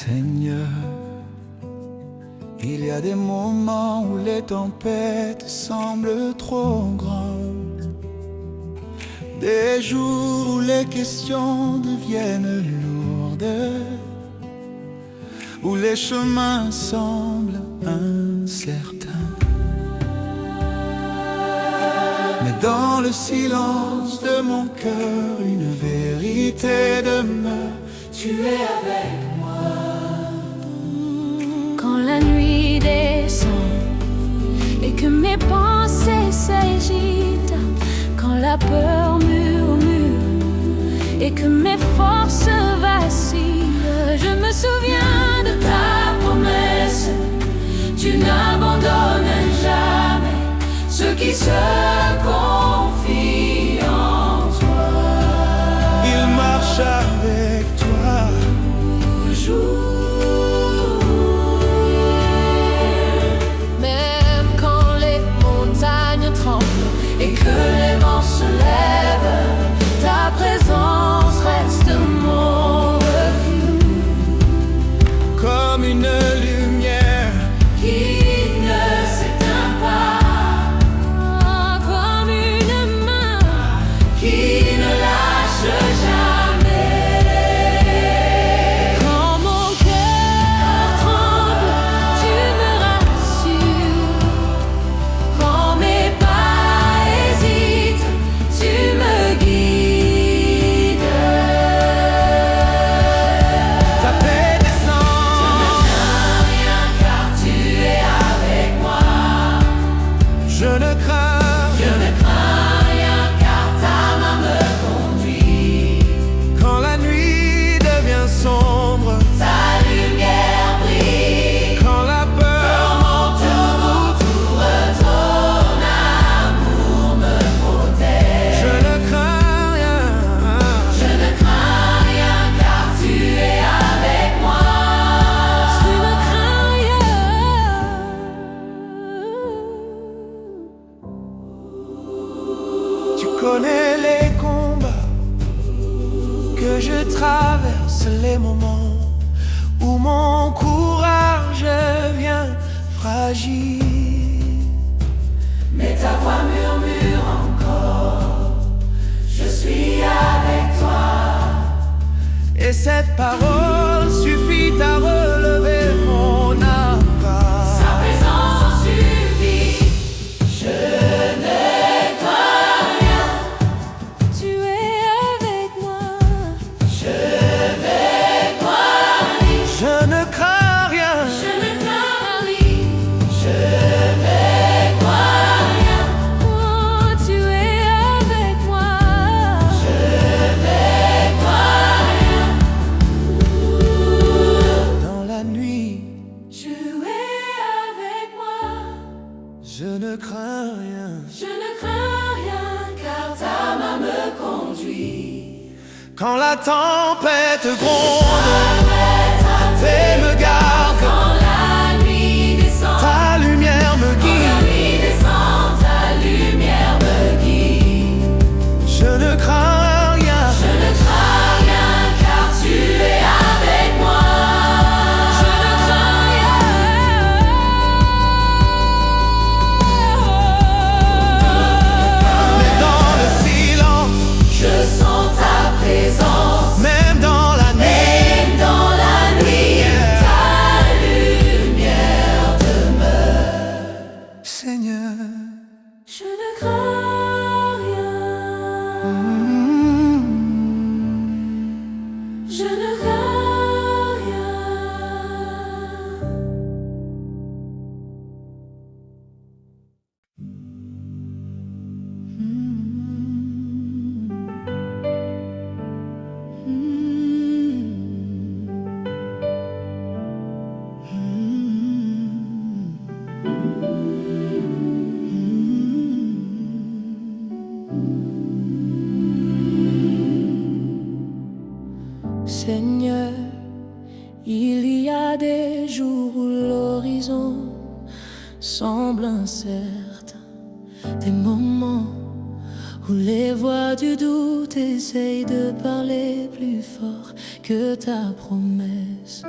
Seigneur, il y a des moments où les tempêtes semblent trop grandes, des jours où les questions deviennent lourdes, où les chemins semblent incertains. Mais dans le silence de mon cœur, une vérité demeure: tu es avec moi. Quand la nuit descend et que mes pensées s'agitent, quand la peur murmure et que mes forces vacillent, je me souviens de ta promesse: tu n'abandonnes jamais ceux qui se confient en toi. Il marche avec toi toujours, même quand les montagnes tremblent et que les vents se lèvent, ta présence reste mon refuge, comme une lumière qui ne s'éteint pas, comme une main qui ne lâche jamais. Quand mon cœur tremble, tu me rassures. Quand mes pas hésitent, tu me guides. ta paix descend. Rien car tu es avec moi. Je ne crains Je ne crains rien car ta main me conduit. quand la nuit devient sombre, Ta lumière brille. quand la peur m'entoure. Ton amour me protège. Je ne crains rien. Je ne crains rien car tu es avec moi. Je ne crains rien. Tu connais les combats que je traverse, les moments où mon courage devient fragile. Mais ta voix murmure encore: je suis avec toi. Et cette parole suffit à relever mon âme. Sa présence en suffit. Je ne crains rien. Tu es avec moi. Je vais croire. Je ne crains rien. Je ne crains rien. Je vais croire rien. Oh, tu es avec moi. Je vais croire rien. Dans la nuit, Tu es avec moi. je ne crains rien. Je ne crains rien car ta main me conduit. Quand la tempête gronde et me garde, Quand la nuit descend, ta lumière me quand la guide. nuit descend, ta lumière me guide. Je ne crains rien. Je ne crains rien car tu es avec moi. Je ne crains rien. Mais dans le silence, Je sens ta présence. même dans la nuit, Même dans la nuit, ta lumière demeure. Seigneur. Je ne crains rien. Je ne crains rien. Seigneur, il y a des jours où l'horizon semble incertain, des moments où les voix du doute essayent de parler plus fort que ta promesse.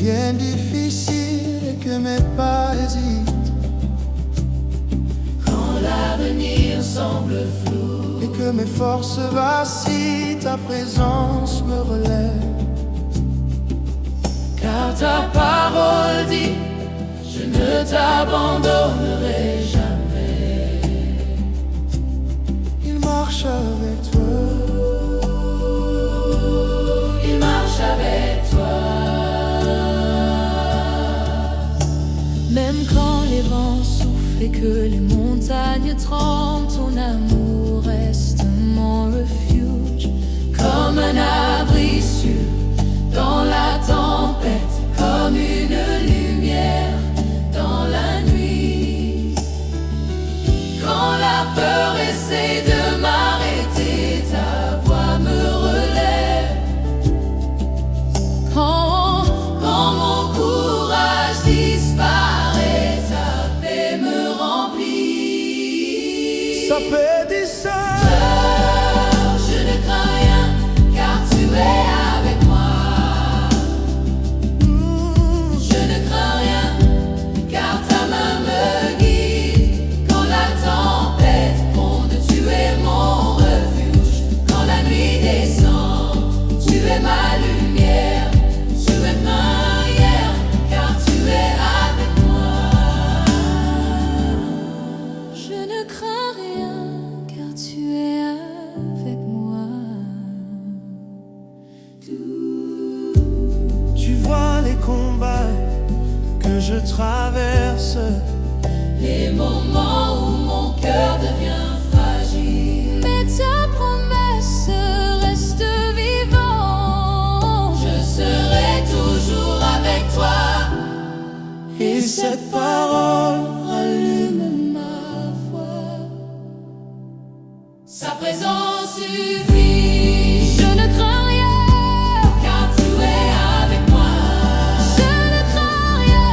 deviennent difficiles et que mes pas hésitent, quand l'avenir semble flou et que mes forces vacillent, ta présence me relève. car ta parole dit, je ne t'abandonnerai jamais. Il marche avec toi. Il marche avec toi. Même quand les vents soufflent et que les montagnes tremblent, ton amour reste mon refuge. Comme un abri sûr dans la tempête, comme une lumière dans la nuit. Quand la peur essaie de m'arrêter, ta voix me relève. Quand mon courage disparaît, ta paix me remplit. Sa paix descend. Je ne crains rien, car tu es avec moi. Je ne crains rien, car ta main me guide. Quand la tempête gronde, tu es mon refuge. Quand la nuit descend, tu es ma lumière. Tu es ma hier, car tu es avec moi. Je ne crains rien, car tu es avec moi. Tu vois les combats que je traverse, Les moments où mon cœur devient fragile, Mais ta promesse reste vivante. je serai toujours avec toi. et cette parole Allume ma foi. Sa présence suffit. Je ne crains rien, Car tu es avec moi. je ne crains rien.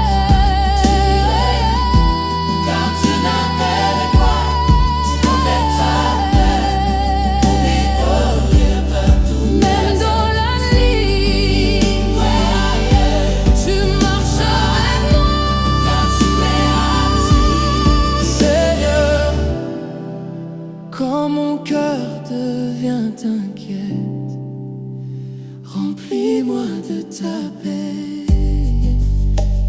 Car tu n'as avec moi. Tu complètes ta paix. Ton épaule partout. Même dans la nuit, tu marches avec moi. Car tu es actif. Seigneur, quand mon cœur devient inquiet, remplis-moi de ta paix.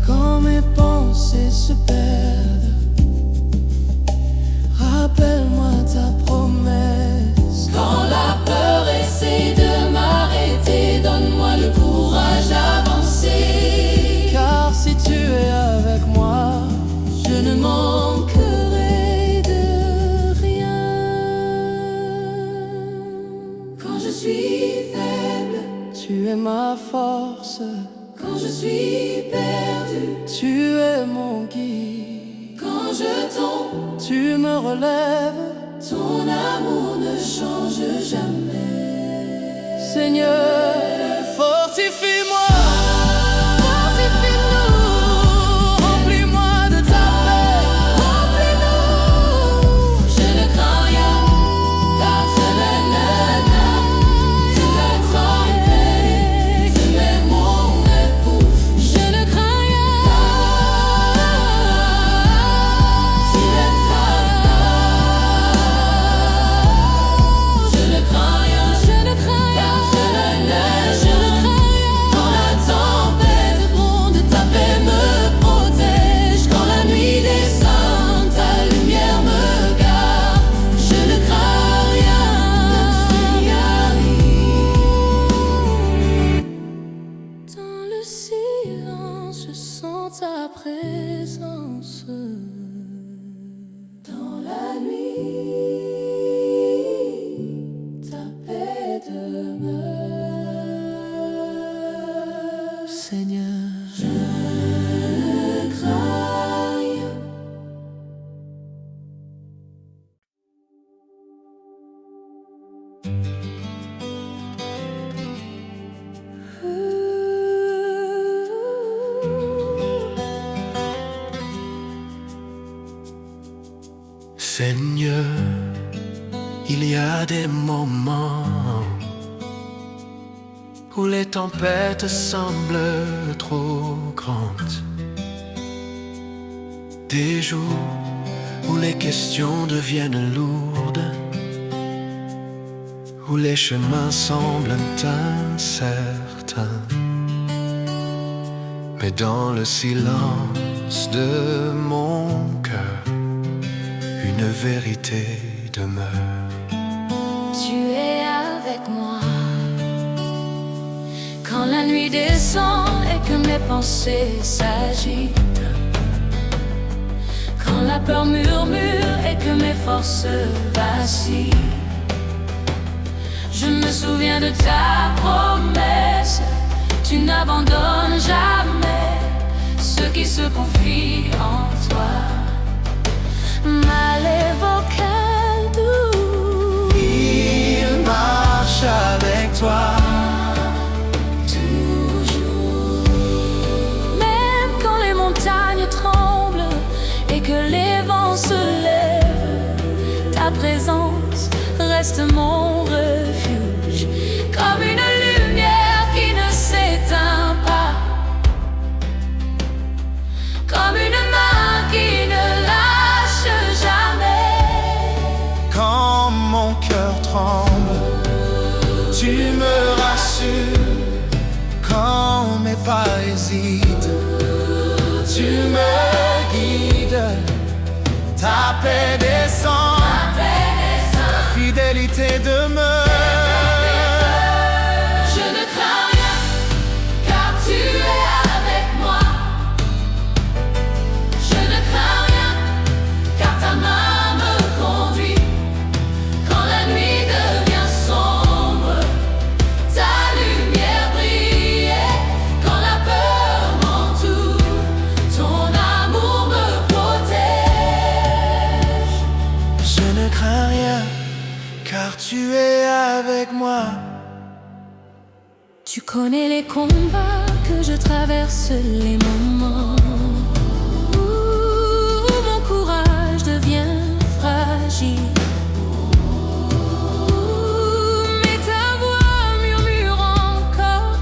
Quand mes pensées se perdent, rappelle-moi ta promesse. Quand la peur essaie de m'arrêter, donne-moi le courage d'avancer. Car si tu es avec moi, Je ne manquerai de rien. Quand je suis faible, tu es ma force, quand je suis perdu, tu es mon guide. quand je tombe, Tu me relèves, ton amour ne change jamais. Seigneur, fortifie-moi. Fortifie-nous, Remplis-moi de ta paix. remplis-nous. Je ne crains rien, car tu es nana. Tu es trompé, tu es mon refuge. Je ne crains rien, Tu es je ne crains rien, je ne crains rien, car tu es je ne crains rien. quand la tempête gronde, ta paix me protège. Quand la nuit descend, ta lumière me garde. Je ne crains rien, Dans le silence, je sens ta présence. dans la nuit, ta paix demeure. Seigneur, Je ne crains rien. Seigneur, il y a des moments où les tempêtes semblent trop grandes, des jours où les questions deviennent lourdes, où les chemins semblent incertains. Mais dans le silence de mon cœur, une vérité demeure. Tu es avec moi quand la nuit descend et que mes pensées s'agitent, quand la peur murmure et que mes forces vacillent. Je me souviens de ta promesse, tu n'abandonnes jamais ceux qui se confient en toi. Malévocal doux, Il marche avec toi, toujours. Même quand les montagnes tremblent et que les vents se lèvent, ta présence reste mon refuge, comme une lumière qui ne s'éteint pas, comme une main qui ne lâche jamais. quand mon cœur tremble, tu me rassures, quand mes pas hésitent, tu me guides, ta paix descend, ta fidélité demeure. Je ne crains rien, car tu es avec moi. Je ne crains rien, car ta main me conduit. Quand la nuit devient sombre, ta lumière brille. Quand la peur m'entoure, ton amour me protège. Je ne crains rien, car tu es avec moi. Tu connais les combats que je traverse, les moments où mon courage devient fragile, mais ta voix murmure encore,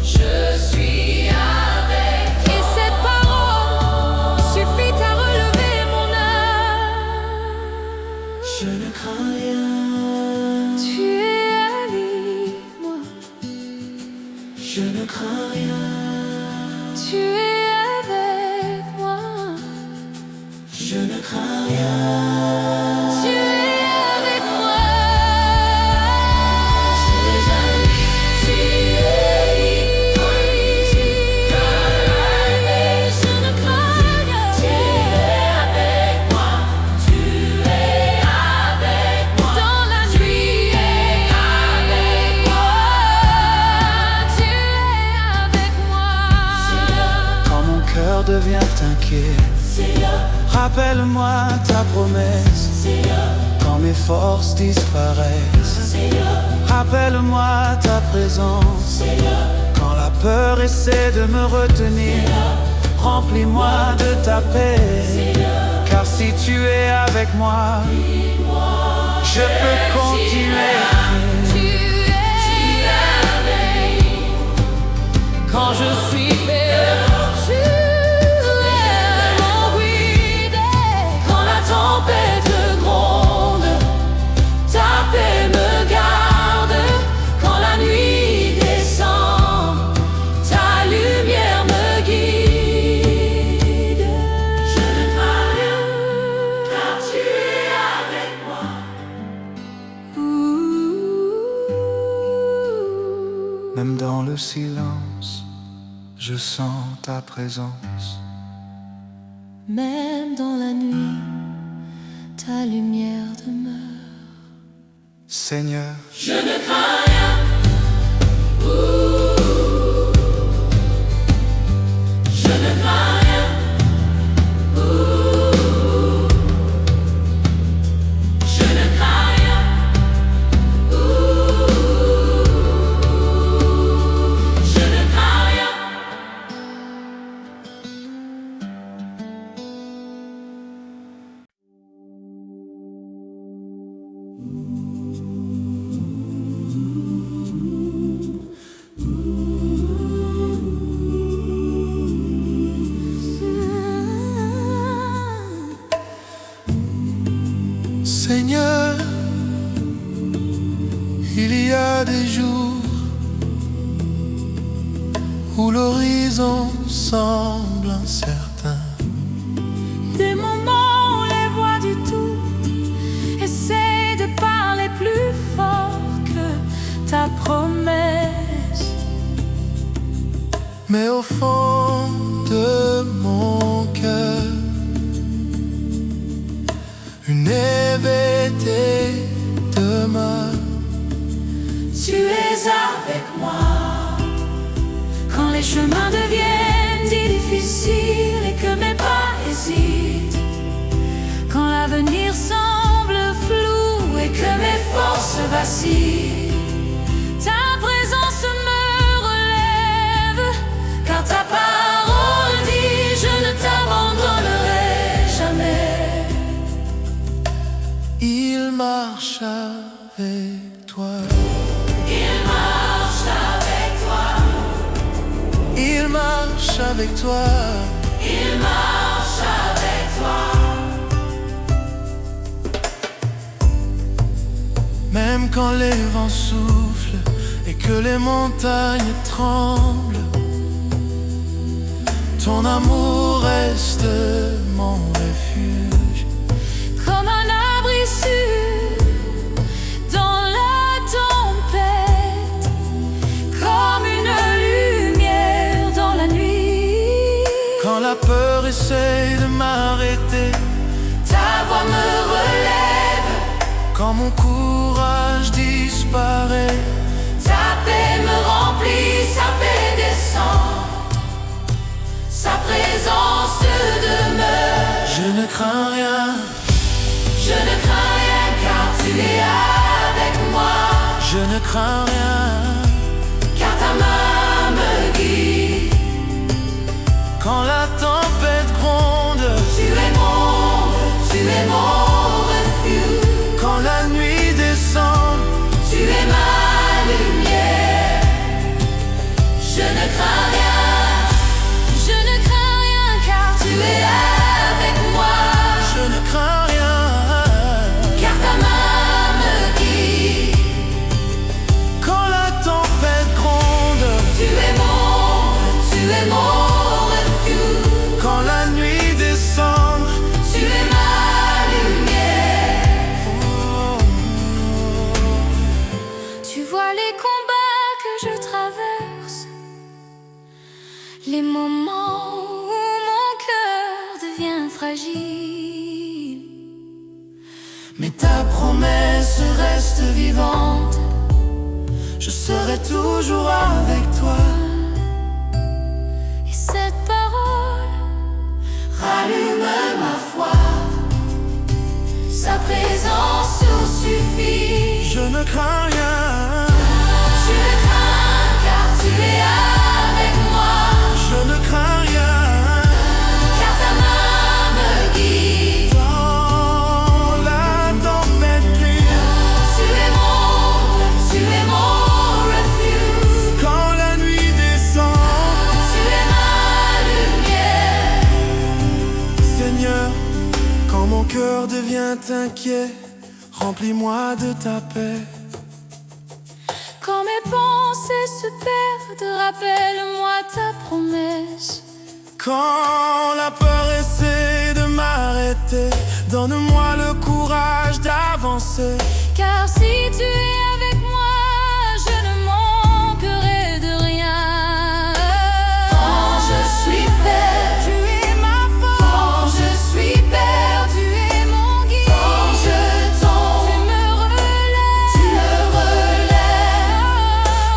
Je suis avec et cette parole suffit à relever mon âme. Je ne crains rien, Tu es avec moi, je ne crains rien, tu es avec moi, je ne crains rien. tu es avec moi. Tu es Je ne crains rien. avec moi, tu es avec moi. Dans la nuit, avec moi. tu es avec moi. Quand mon cœur devient inquiet, rappelle-moi ta promesse. Quand mes forces disparaissent, rappelle-moi ta présence. Quand la peur essaie de me retenir, remplis-moi de ta paix. Car si tu es avec moi, je peux continuer. Tu es avec quand je suis perdu. Mon guide, Quand la tempête gronde, ta paix me garde. Quand la nuit descend, ta lumière me guide. Je ne crains rien, car tu es avec moi. Même dans le silence, je sens ta présence. même dans la nuit, ta lumière demeure. Seigneur, Je ne crains rien. Je ne crains rien. Je ne crains rien. Je ne crains rien. a des jours où l'horizon semble incertain, des moments où les voix du tout essaient de parler plus fort que ta promesse. mais au fond de mon cœur, une évêté demeure. Tu es avec moi quand les chemins deviennent difficiles et que mes pas hésitent, quand l'avenir semble flou et que mes forces vacillent. Ta présence me relève, car ta parole dit: je ne t'abandonnerai jamais. Il marche avec toi. Il marche avec toi. Il marche avec toi. Il marche avec toi. Même quand les vents soufflent et que les montagnes tremblent, ton amour reste mon refuge. Comme un abri sûr dans la tempête, comme une lumière dans la nuit. Quand la peur essaye de m'arrêter, Ta voix me relève, quand mon courage disparaît, ta paix me remplit, sa paix descend, sa présence demeure. je ne crains rien, Je ne crains rien car tu es avec moi, je ne crains rien. car ta main me guide. Quand la tempête gronde, Tu es mon refuge. quand la nuit descend, Tu es ma lumière. Je ne crains rien. Je ne crains rien car tu es avec moi, je ne crains rien. car ta main me guide. Quand la tempête gronde, Tu es mon refuge. quand la nuit descend, Tu es ma lumière. oh, Tu vois les combats que je traverse, les moments où mon cœur devient fragile. mais ta promesse reste vivante. Je serai toujours avec toi. Et cette parole rallume ma foi. Sa présence suffit. Je ne crains rien, Tu le crains car tu es avec moi, je ne crains rien. car ta main me guide. Dans la tempête pure, Tu es mon refuge. quand la nuit descend, Tu es ma lumière. Seigneur, quand mon cœur devient inquiet, remplis-moi de ta paix. Quand mes pensées se perdent, rappelle-moi ta promesse. Quand la peur essaie de m'arrêter, donne-moi le courage d'avancer. Car si tu es avec moi, je ne manquerai de rien. Quand je suis faible, tu es ma force. Quand je suis perdu, tu es mon guide. Quand je tombe, tu me relèves.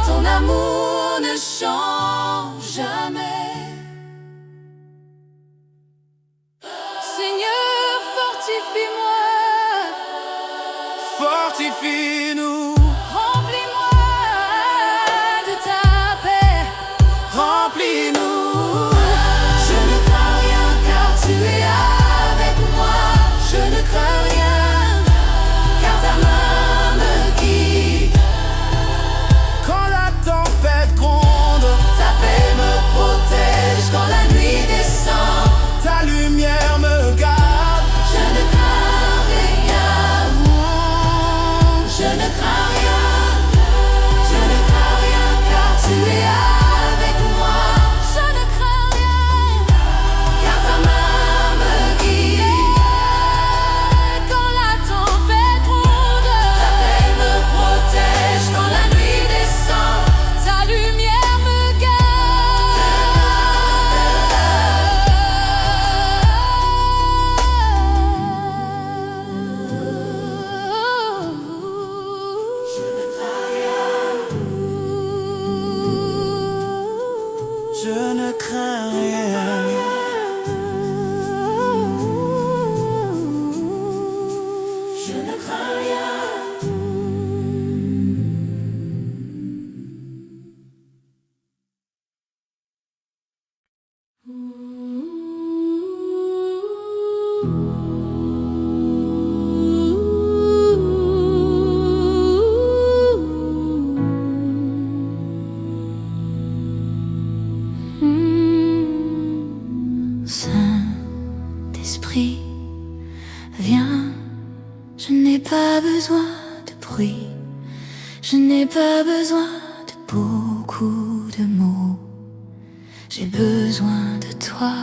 Ton amour ne change jamais. Seigneur, fortifie-moi. Fortifie-nous, Remplis-moi de ta paix. remplis-nous. Je ne crains rien car tu es avec moi. Je ne crains rien car ta main me guide. Quand la tempête gronde, Ta paix me protège quand la nuit descend. ta lumière me garde. Je ne crains rien. Je pas besoin de beaucoup de mots, j'ai besoin de toi.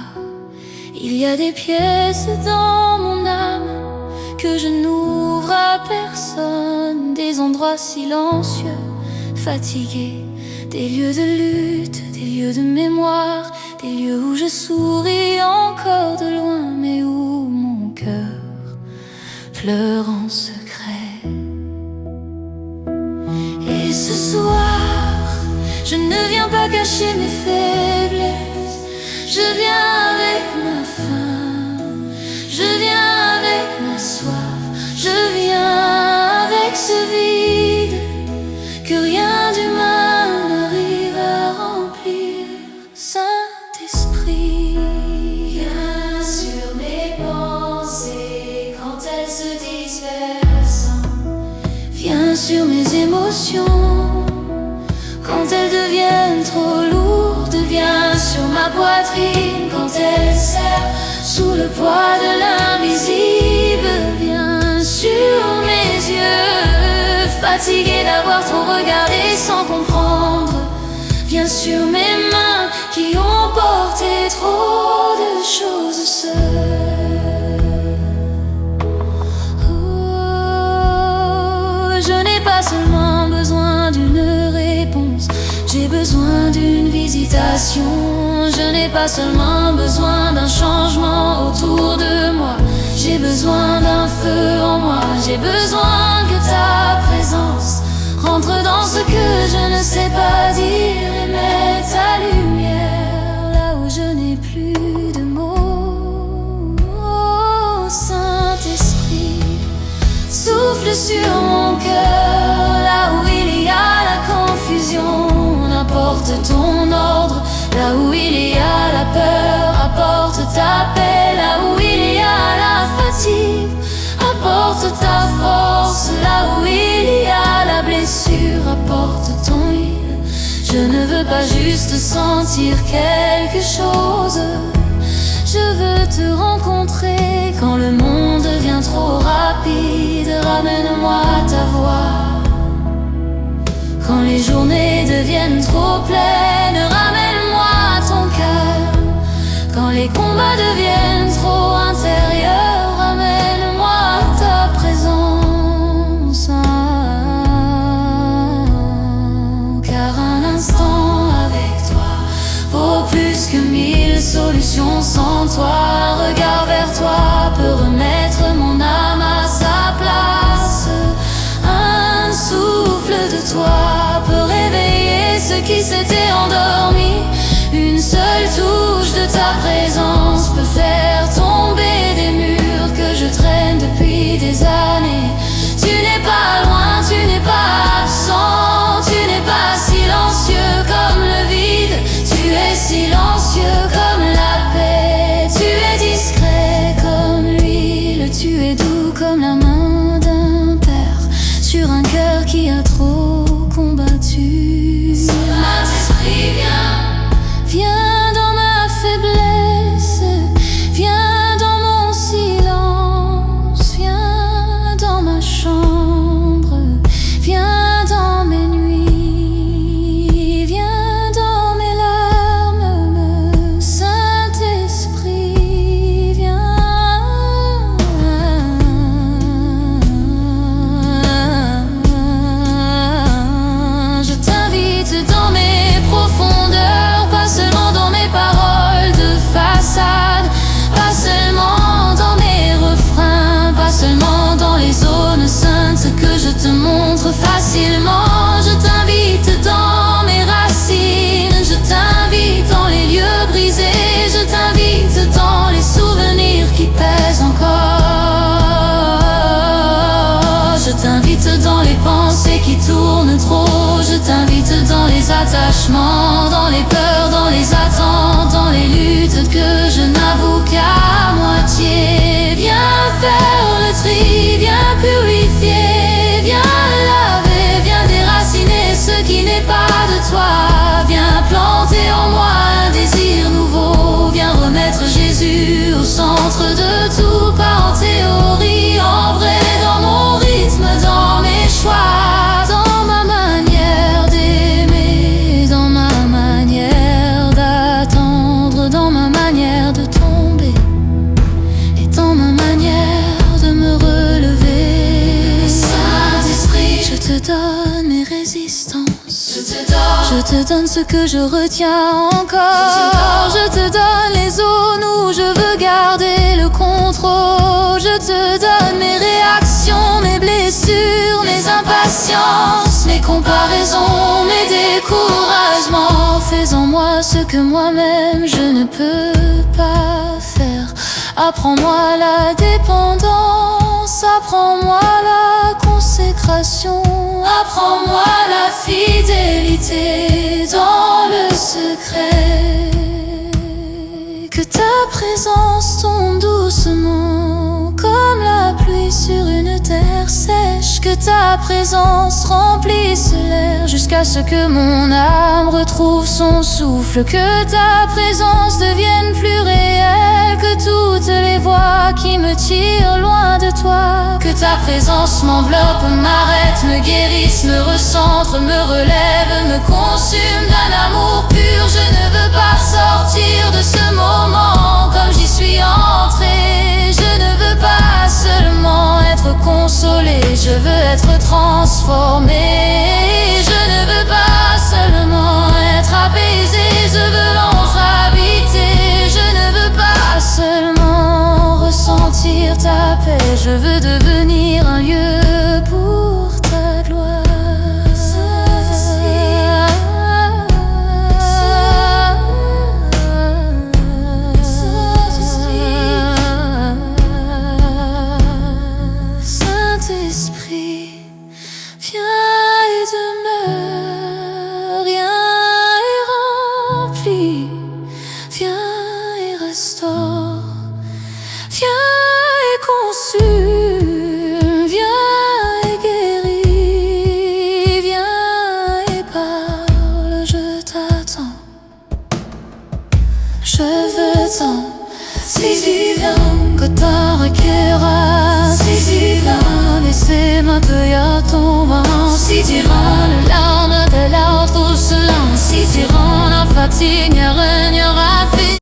Il y a des pièces dans mon âme que je n'ouvre à personne, des endroits silencieux, fatigués, des lieux de lutte, des lieux de mémoire, des lieux où je souris encore de loin, mais où mon cœur pleure en secret. Et ce soir, je ne viens pas cacher mes faiblesses, je viens avec ma faim, je viens avec ma soif, je viens avec ce vide que rien d'humain n'arrive à remplir. Saint-Esprit, viens sur mes pensées quand elles se dispersent, viens sur mes émotions quand elles deviennent trop lourdes, viens sur ma poitrine quand elle serre sous le poids de l'invisible, viens sur mes yeux fatigués d'avoir trop regardé sans comprendre, viens sur mes mains qui ont porté trop de choses seules. Oh, je n'ai pas seulement besoin d'une réponse, j'ai besoin d'une visitation. Je n'ai pas seulement besoin d'un changement autour de moi, j'ai besoin d'un feu en moi, j'ai besoin que ta présence rentre dans ce que je ne sais pas dire et mette ta lumière là où je n'ai plus de mots. Oh, Saint-Esprit, souffle sur mon cœur là où il y a la confusion, apporte ton ordre là où il y a la peur, apporte ta paix là où il y a la fatigue, apporte ta force là où il y a la blessure, apporte ton huile. Je ne veux pas juste sentir quelque chose, je veux te rencontrer quand le monde devient trop rapide, ramène-moi ta voix. Quand les journées deviennent trop pleines, ramène-moi ton calme. Quand les combats deviennent trop intérieurs, ramène-moi ta présence. Car un instant avec toi vaut plus que 1000 solutions sans toi. Un regard vers toi peut remettre mon âme à sa place. Un souffle de toi peut réveiller ceux qui s'étaient endormis. Une seule touche de ta présence peut faire tomber des murs que je traîne depuis des années. Tu n'es pas loin, tu n'es pas absent, tu n'es pas silencieux comme le vide. Tu es silencieux comme la paix, tu es discret comme l'huile, tu es doux comme la main d'un père sur un cœur qui a trop combattu. Saint-Esprit, viens dans ma faiblesse, viens dans mon silence, viens dans ma chambre, viens dans mes nuits, viens dans mes larmes. Saint-Esprit, viens. Je t'invite dans mes profondeurs, pas seulement dans mes paroles de façade, pas seulement dans mes refrains, pas seulement dans les zones saintes que je te montre facilement. Je t'invite dans mes racines, je t'invite dans les lieux brisés, je t'invite dans les souvenirs qui pèsent encore. Je t'invite dans les pensées qui tournent trop, je t'invite dans les attachements, dans les peurs, dans les attentes, dans les luttes que je n'avoue qu'à moitié. Viens faire le tri, viens purifier, viens laver, viens déraciner ce qui n'est pas de toi. Viens planter en moi un désir nouveau, viens remettre Jésus au centre de tout, pas en théorie, en vrai, dans mon rythme, dans mes choix, dans ma manière Je te donne ce que je retiens encore. Je te donne les zones où je veux garder le contrôle. Je te donne mes réactions, mes blessures, mes impatiences, mes comparaisons, mes découragements. Fais en moi ce que moi-même je ne peux pas faire. Apprends-moi la dépendance, apprends-moi la consécration, apprends-moi la fidélité dans le secret. Que ta présence tombe doucement comme la pluie sur une terre sèche. Que ta présence remplisse l'air jusqu'à ce que mon âme retrouve son souffle. Que ta présence devienne plus réelle que toutes les voix qui me tirent loin de toi. Que ta présence m'enveloppe, m'arrête, me guérisse, me recentre, me relève, me consume d'un amour pur. Je ne veux pas sortir de ce moment comme j'y suis entrée. Je ne veux pas seulement être consolée, je veux être transformée. Je ne veux pas seulement être apaisée, je veux l'entre habiter. Je ne veux pas seulement ressentir ta paix, je veux devenir un lieu pour ta gloire. Saint-Esprit, viens et demeure, viens et remplis, viens et restaure, viens et consume, viens et guéris, viens et parle, je t'attends, je veux tant. Si tu viens, que t'en requerras. Si tu viens, laissez-moi cueillir ton vent. Si tu rends le larme de l'autre selon. Si tu rends la fatigue,